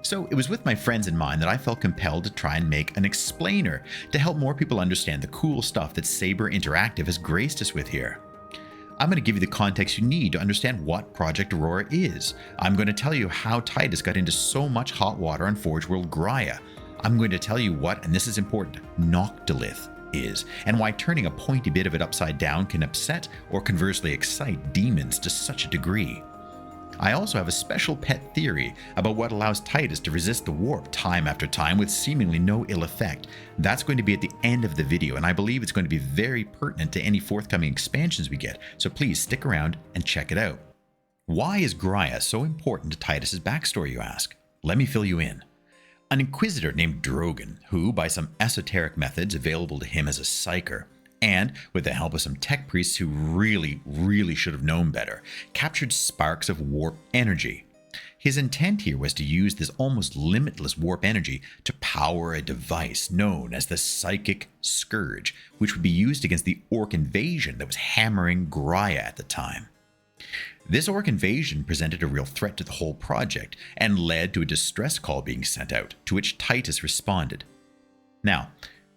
So it was with my friends in mind that I felt compelled to try and make an explainer to help more people understand the cool stuff that Saber Interactive has graced us with here. I'm going to give you the context you need to understand what Project Aurora is. I'm going to tell you how Titus got into so much hot water on Forge World Graia. I'm going to tell you what, and this is important, Noctilith is, and why turning a pointy bit of it upside down can upset or conversely excite demons to such a degree. I also have a special pet theory about what allows Titus to resist the warp time after time with seemingly no ill effect. That's going to be at the end of the video, and I believe it's going to be very pertinent to any forthcoming expansions we get, so please stick around and check it out. Why is Graia so important to Titus's backstory, you ask? Let me fill you in. An inquisitor named Drogan, who, by some esoteric methods available to him as a psyker, and with the help of some tech priests who really should have known better, captured sparks of warp energy. His intent here was to use this almost limitless warp energy to power a device known as the Psychic Scourge, which would be used against the Orc invasion that was hammering Graia at the time. This Orc invasion presented a real threat to the whole project and led to a distress call being sent out, to which Titus responded. Now,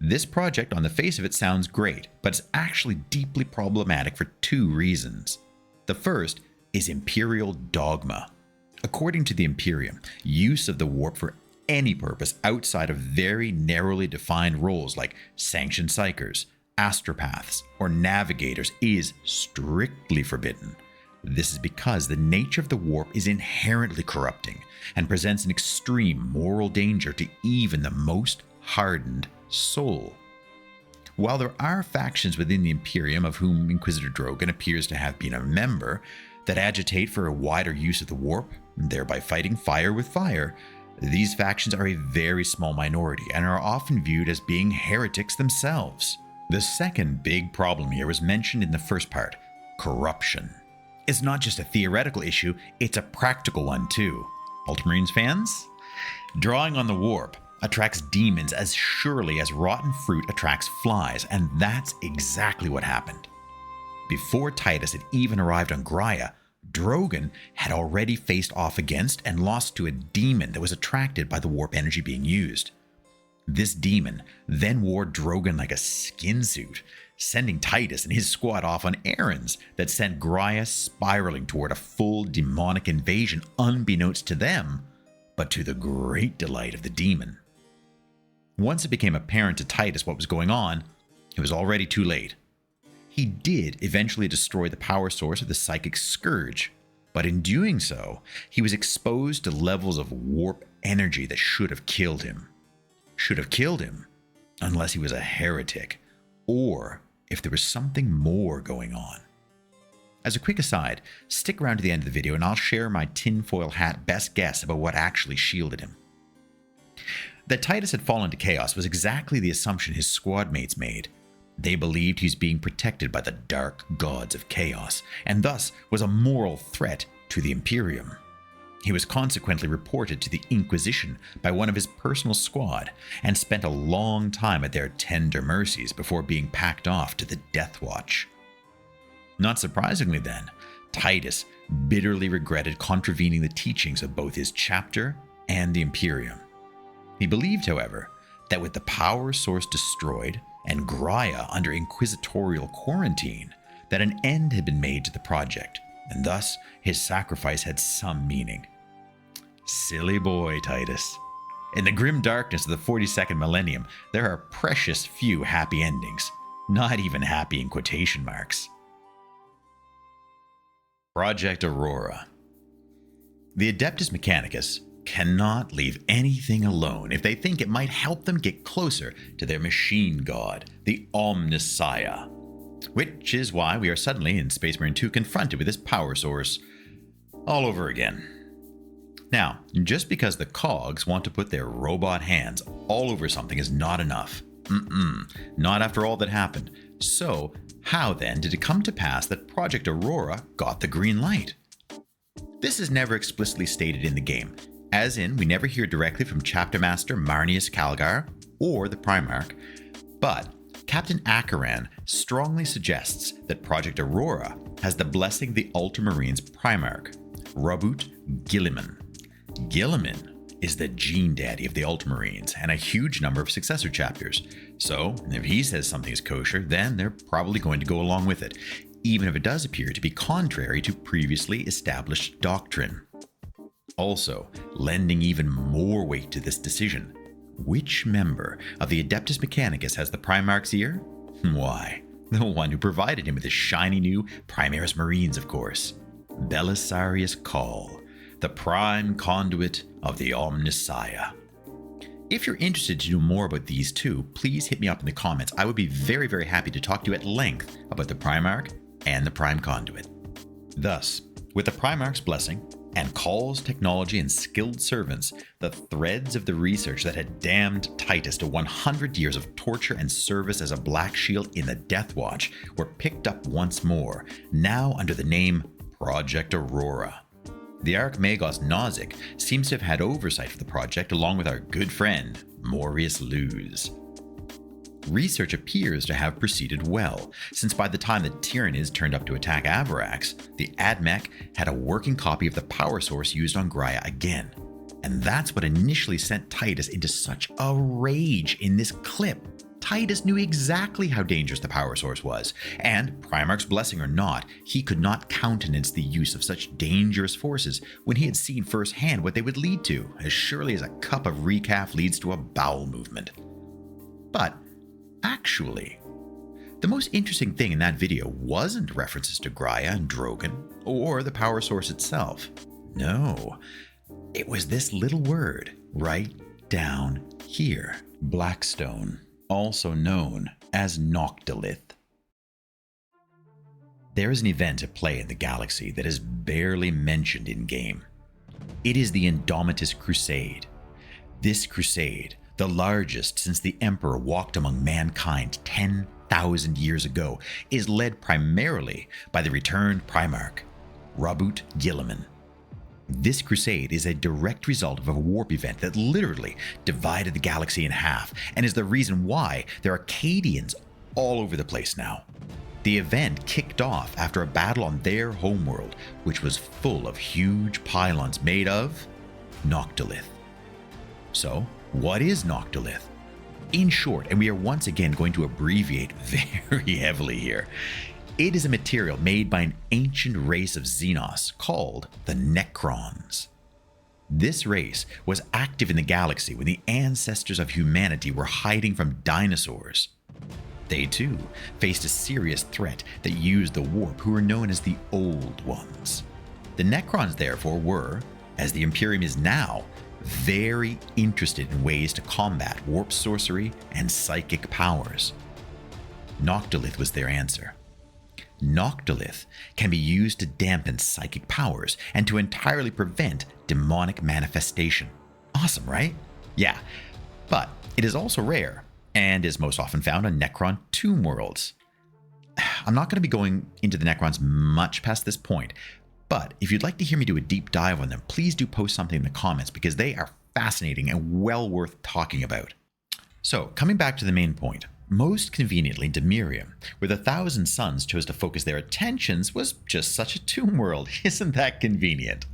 this project on the face of it sounds great, but it's actually deeply problematic for two reasons. The first is Imperial dogma. According to the Imperium, use of the warp for any purpose outside of very narrowly defined roles like sanctioned psychers, astropaths, or navigators is strictly forbidden. This is because the nature of the warp is inherently corrupting and presents an extreme moral danger to even the most hardened soul. While there are factions within the Imperium, of whom Inquisitor Drogan appears to have been a member, that agitate for a wider use of the warp, thereby fighting fire with fire, these factions are a very small minority and are often viewed as being heretics themselves. The second big problem here was mentioned in the first part, corruption. It's not just a theoretical issue, it's a practical one too. Ultramarines fans? Drawing on the warp attracts demons as surely as rotten fruit attracts flies, and that's exactly what happened. Before Titus had even arrived on Graia, Drogan had already faced off against and lost to a demon that was attracted by the warp energy being used. This demon then wore Drogan like a skin suit, sending Titus and his squad off on errands that sent Graia spiraling toward a full demonic invasion unbeknownst to them, but to the great delight of the demon. Once it became apparent to Titus what was going on, it was already too late. He did eventually destroy the power source of the Psychic Scourge, but in doing so, he was exposed to levels of warp energy that should have killed him. Should have killed him, unless he was a heretic, or if there was something more going on. As a quick aside, stick around to the end of the video and I'll share my tinfoil hat best guess about what actually shielded him. That Titus had fallen to chaos was exactly the assumption his squad mates made. They believed he was being protected by the dark gods of chaos, and thus was a moral threat to the Imperium. He was consequently reported to the Inquisition by one of his personal squad, and spent a long time at their tender mercies before being packed off to the Death Watch. Not surprisingly then, Titus bitterly regretted contravening the teachings of both his chapter and the Imperium. He believed, however, that with the power source destroyed and Graia under inquisitorial quarantine, that an end had been made to the project, and thus his sacrifice had some meaning. Silly boy, Titus. In the grim darkness of the 42nd millennium, there are precious few happy endings, not even happy in quotation marks. Project Aurora. The Adeptus Mechanicus cannot leave anything alone if they think it might help them get closer to their machine god, the Omnissiah. Which is why we are suddenly in Space Marine 2 confronted with this power source all over again. Now, just because the cogs want to put their robot hands all over something is not enough. Not after all that happened. So, how then did it come to pass that Project Aurora got the green light? This is never explicitly stated in the game, as in we never hear directly from Chapter Master Marnius Calgar or the Primarch, but Captain Acheran strongly suggests that Project Aurora has the blessing of the Ultramarines Primarch, Rabut Guilliman. Guilliman is the gene daddy of the Ultramarines and a huge number of successor chapters. So, if he says something is kosher, then they're probably going to go along with it, even if it does appear to be contrary to previously established doctrine. Also, lending even more weight to this decision, which member of the Adeptus Mechanicus has the Primarch's ear? Why, the one who provided him with his shiny new Primaris Marines, of course. Belisarius Cawl, the prime conduit of the Omnissiah. If you're interested to know more about these two, please hit me up in the comments. I would be very, very happy to talk to you at length about the Primarch and the Prime Conduit. Thus, with the Primarch's blessing and Call's technology and skilled servants, the threads of the research that had damned Titus to 100 years of torture and service as a Black Shield in the Death Watch were picked up once more, now under the name Project Aurora. The Archmagos Nozick seems to have had oversight for the project along with our good friend, Maurius Luz. Research appears to have proceeded well, since by the time the Tyranids turned up to attack Avarax, the AdMech had a working copy of the power source used on Graia again. And that's what initially sent Titus into such a rage in this clip. Titus knew exactly how dangerous the power source was, and Primarch's blessing or not, he could not countenance the use of such dangerous forces when he had seen firsthand what they would lead to, as surely as a cup of recaf leads to a bowel movement. But actually, the most interesting thing in that video wasn't references to Graia and Drogon, or the power source itself. No, it was this little word right down here, Blackstone, also known as Noctilith. There is an event at play in the galaxy that is barely mentioned in-game. It is the Indomitus Crusade. This crusade, the largest since the Emperor walked among mankind 10,000 years ago, is led primarily by the returned Primarch, Rabut Gilliman. This crusade is a direct result of a warp event that literally divided the galaxy in half, and is the reason why there are Cadians all over the place now. The event kicked off after a battle on their homeworld, which was full of huge pylons made of Noctilith. So, what is Noctilith? In short, and we are once again going to abbreviate very heavily here, it is a material made by an ancient race of Xenos called the Necrons. This race was active in the galaxy when the ancestors of humanity were hiding from dinosaurs. They too faced a serious threat that used the warp, who were known as the Old Ones. The Necrons therefore were, as the Imperium is now, very interested in ways to combat warp sorcery and psychic powers. Noctilith was their answer. Noctilith can be used to dampen psychic powers and to entirely prevent demonic manifestation. Awesome, right? Yeah, but it is also rare and is most often found on Necron tomb worlds. I'm not going to be going into the Necrons much past this point, but if you'd like to hear me do a deep dive on them, please do post something in the comments because they are fascinating and well worth talking about. So, coming back to the main point. Most conveniently, Demirium, where the Thousand Suns chose to focus their attentions, was just such a tomb world. Isn't that convenient?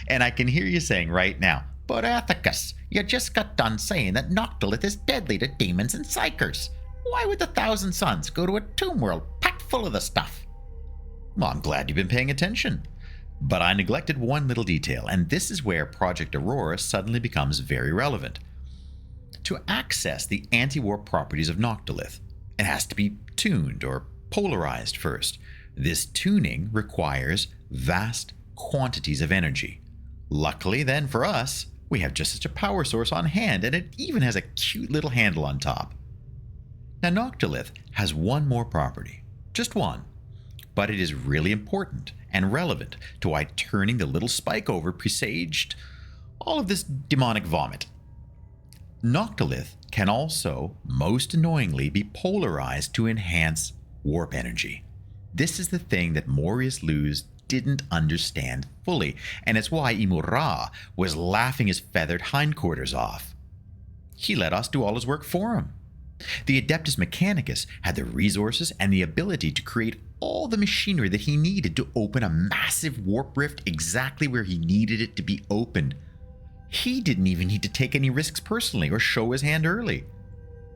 And I can hear you saying right now, but Athicus, you just got done saying that Noctilith is deadly to demons and psychers. Why would the Thousand Suns go to a tomb world packed full of the stuff? Well, I'm glad you've been paying attention. But I neglected one little detail, and this is where Project Aurora suddenly becomes very relevant. To access the anti-warp properties of Noctilith, it has to be tuned or polarized first. This tuning requires vast quantities of energy. Luckily then for us, we have just such a power source on hand, and it even has a cute little handle on top. Now Noctilith has one more property, just one, but it is really important and relevant to why turning the little spike over presaged all of this demonic vomit. Noctilith can also, most annoyingly, be polarized to enhance warp energy. This is the thing that Maurius Luz didn't understand fully, and it's why Imura was laughing his feathered hindquarters off. He let us do all his work for him. The Adeptus Mechanicus had the resources and the ability to create all the machinery that he needed to open a massive warp rift exactly where he needed it to be opened. He didn't even need to take any risks personally or show his hand early.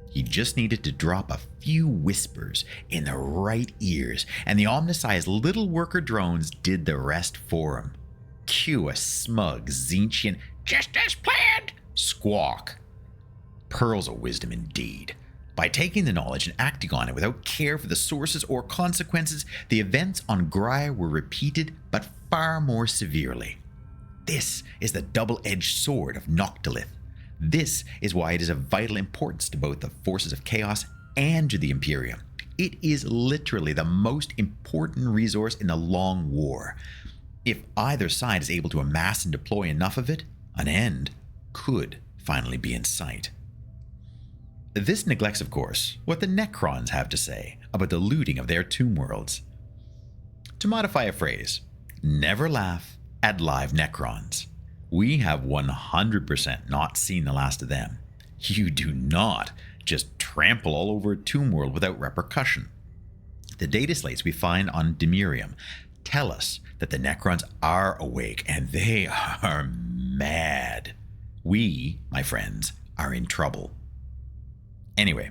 He just needed to drop a few whispers in the right ears, and the omnisci's little worker drones did the rest for him. Cue a smug Zinchian, just as planned, squawk. Pearls of wisdom indeed. By taking the knowledge and acting on it without care for the sources or consequences, the events on Graia were repeated, but far more severely. This is the double-edged sword of Noctilith. This is why it is of vital importance to both the forces of chaos and to the Imperium. It is literally the most important resource in the long war. If either side is able to amass and deploy enough of it, an end could finally be in sight. This neglects, of course, what the Necrons have to say about the looting of their tomb worlds. To modify a phrase, never laugh at live Necrons. We have 100% not seen the last of them. You do not just trample all over a tomb world without repercussion. The data slates we find on Demirium tell us that the Necrons are awake and they are mad. We, my friends, are in trouble. Anyway,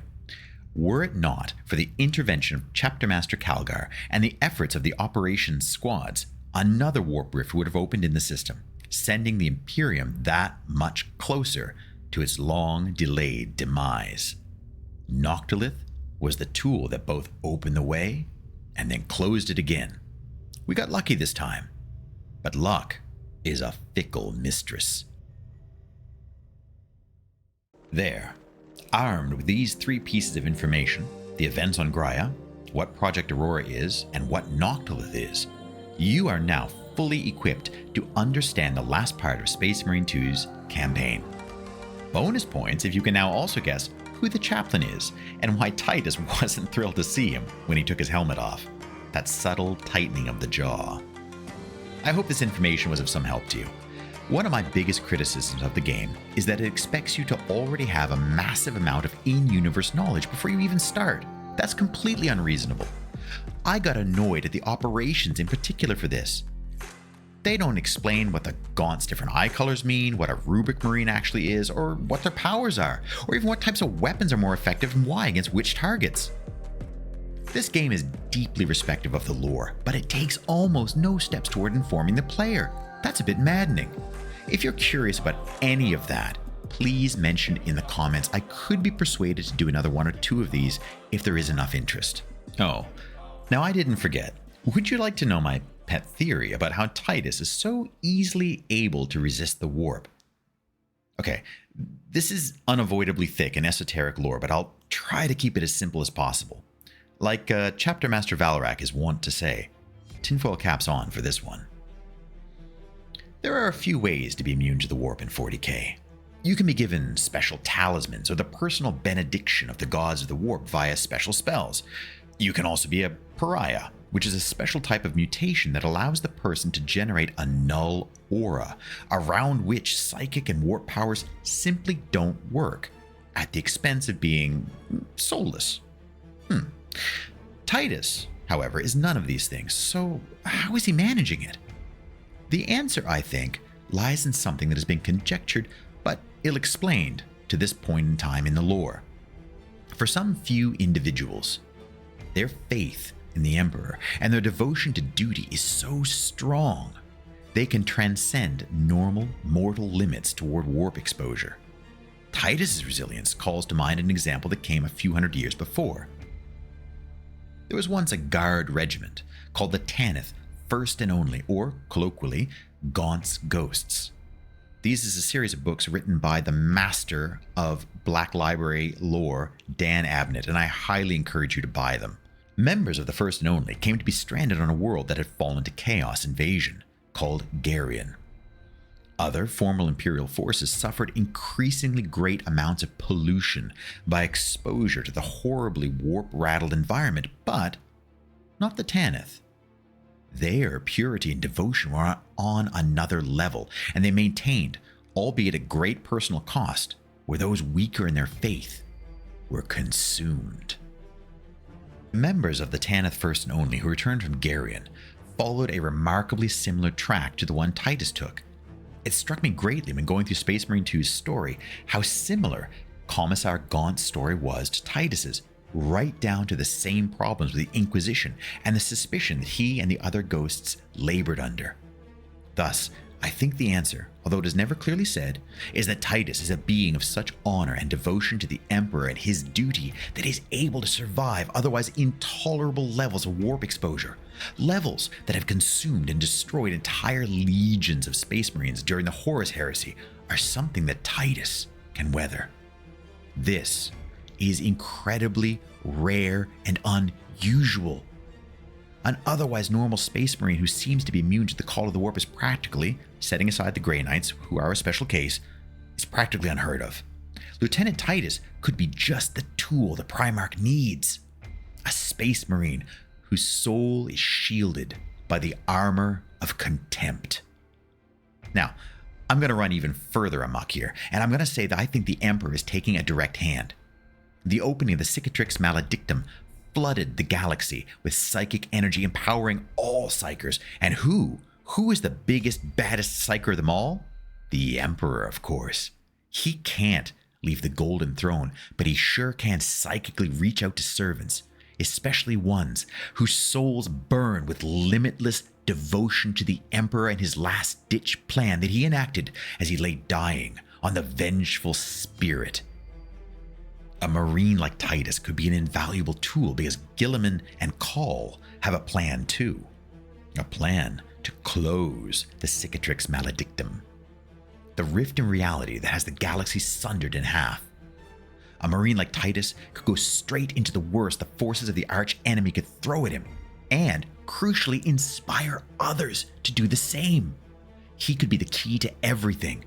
were it not for the intervention of Chapter Master Calgar and the efforts of the operations squads, another warp rift would have opened in the system, sending the Imperium that much closer to its long-delayed demise. Noctilith was the tool that both opened the way and then closed it again. We got lucky this time, but luck is a fickle mistress. There, armed with these three pieces of information, the events on Graia, what Project Aurora is, and what Noctilith is, you are now fully equipped to understand the last part of Space Marine 2's campaign. Bonus points if you can now also guess who the chaplain is and why Titus wasn't thrilled to see him when he took his helmet off. That subtle tightening of the jaw. I hope this information was of some help to you. One of my biggest criticisms of the game is that it expects you to already have a massive amount of in-universe knowledge before you even start. That's completely unreasonable. I got annoyed at the operations in particular for this. They don't explain what the Gaunt's different eye colors mean, what a Rubric Marine actually is, or what their powers are, or even what types of weapons are more effective and why against which targets. This game is deeply respectful of the lore, but it takes almost no steps toward informing the player. That's a bit maddening. If you're curious about any of that, please mention in the comments. I could be persuaded to do another one or two of these if there is enough interest. Oh, now I didn't forget. Would you like to know my pet theory about how Titus is so easily able to resist the warp? Okay, this is unavoidably thick and esoteric lore, but I'll try to keep it as simple as possible. Like Chapter Master Valorak is wont to say, tinfoil caps on for this one. There are a few ways to be immune to the warp in 40k. You can be given special talismans or the personal benediction of the gods of the warp via special spells. You can also be a pariah, which is a special type of mutation that allows the person to generate a null aura, around which psychic and warp powers simply don't work, at the expense of being soulless. Titus, however, is none of these things, so how is he managing it? The answer, I think, lies in something that has been conjectured but ill-explained to this point in time in the lore. For some few individuals, their faith in the Emperor and their devotion to duty is so strong, they can transcend normal mortal limits toward warp exposure. Titus's resilience calls to mind an example that came a few hundred years before. There was once a guard regiment called the Tanith First and Only, or colloquially, Gaunt's Ghosts. These is a series of books written by the master of Black Library lore, Dan Abnett, and I highly encourage you to buy them. Members of the First and Only came to be stranded on a world that had fallen to chaos invasion, called Gereon. Other formal Imperial forces suffered increasingly great amounts of pollution by exposure to the horribly warp-rattled environment, but not the Tanith. Their purity and devotion were on another level, and they maintained, albeit at great personal cost, where those weaker in their faith were consumed. Members of the Tanith First and Only who returned from Gereon followed a remarkably similar track to the one Titus took. It struck me greatly when going through Space Marine 2's story how similar Commissar Gaunt's story was to Titus's, right down to the same problems with the Inquisition and the suspicion that he and the other ghosts labored under. Thus, I think the answer, although it is never clearly said, is that Titus is a being of such honor and devotion to the Emperor and his duty that he is able to survive otherwise intolerable levels of warp exposure, levels that have consumed and destroyed entire legions of Space Marines during the Horus Heresy are something that Titus can weather. This is incredibly rare and unusual. An otherwise normal Space Marine who seems to be immune to the call of the warp is practically, setting aside the Grey Knights, who are a special case, is practically unheard of. Lieutenant Titus could be just the tool the Primarch needs. A Space Marine whose soul is shielded by the armor of contempt. Now, I'm going to run even further amok here, and I'm going to say that I think the Emperor is taking a direct hand. The opening of the Cicatrix Maledictum flooded the galaxy with psychic energy, empowering all psychers. And who is the biggest, baddest psyker of them all? The Emperor, of course. He can't leave the Golden Throne, but he sure can psychically reach out to servants, especially ones whose souls burn with limitless devotion to the Emperor and his last-ditch plan that he enacted as he lay dying on the vengeful spirit. A Marine like Titus could be an invaluable tool because Guilliman and Call have a plan too. A plan to close the Cicatrix Maledictum, the rift in reality that has the galaxy sundered in half. A Marine like Titus could go straight into the worst the forces of the arch enemy could throw at him, and, crucially, inspire others to do the same. He could be the key to everything.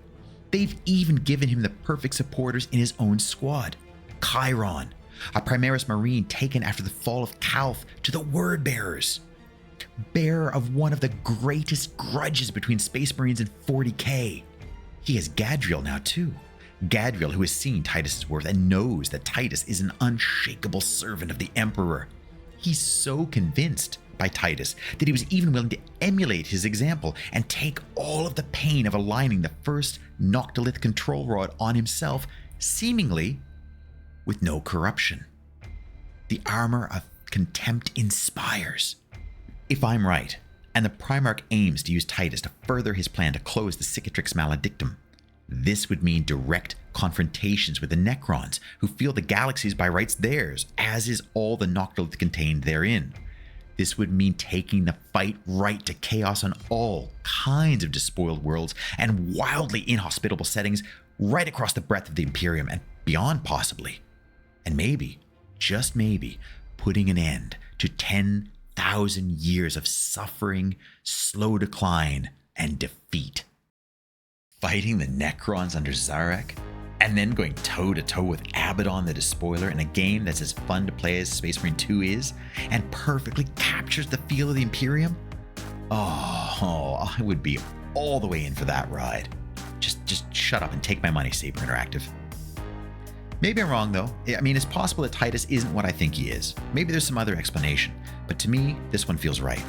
They've even given him the perfect supporters in his own squad. Chiron, a Primaris Marine taken after the fall of Calth to the Word Bearers. Bearer of one of the greatest grudges between Space Marines and 40k. He has Gadriel now too. Gadriel, who has seen Titus's worth and knows that Titus is an unshakable servant of the Emperor. He's so convinced by Titus that he was even willing to emulate his example and take all of the pain of aligning the first Noctilith control rod on himself, seemingly with no corruption. The armor of contempt inspires. If I'm right, and the Primarch aims to use Titus to further his plan to close the Cicatrix Maledictum, this would mean direct confrontations with the Necrons, who feel the galaxy is by rights theirs, as is all the Noctilith contained therein. This would mean taking the fight right to chaos on all kinds of despoiled worlds and wildly inhospitable settings right across the breadth of the Imperium and beyond possibly. And maybe, just maybe, putting an end to 10,000 years of suffering, slow decline, and defeat. Fighting the Necrons under Zarek, and then going toe-to-toe with Abaddon the Despoiler in a game that's as fun to play as Space Marine 2 is, and perfectly captures the feel of the Imperium? Oh, I would be all the way in for that ride. Just shut up and take my money, Saber Interactive. Maybe I'm wrong, though. I mean, it's possible that Titus isn't what I think he is. Maybe there's some other explanation. But to me, this one feels right.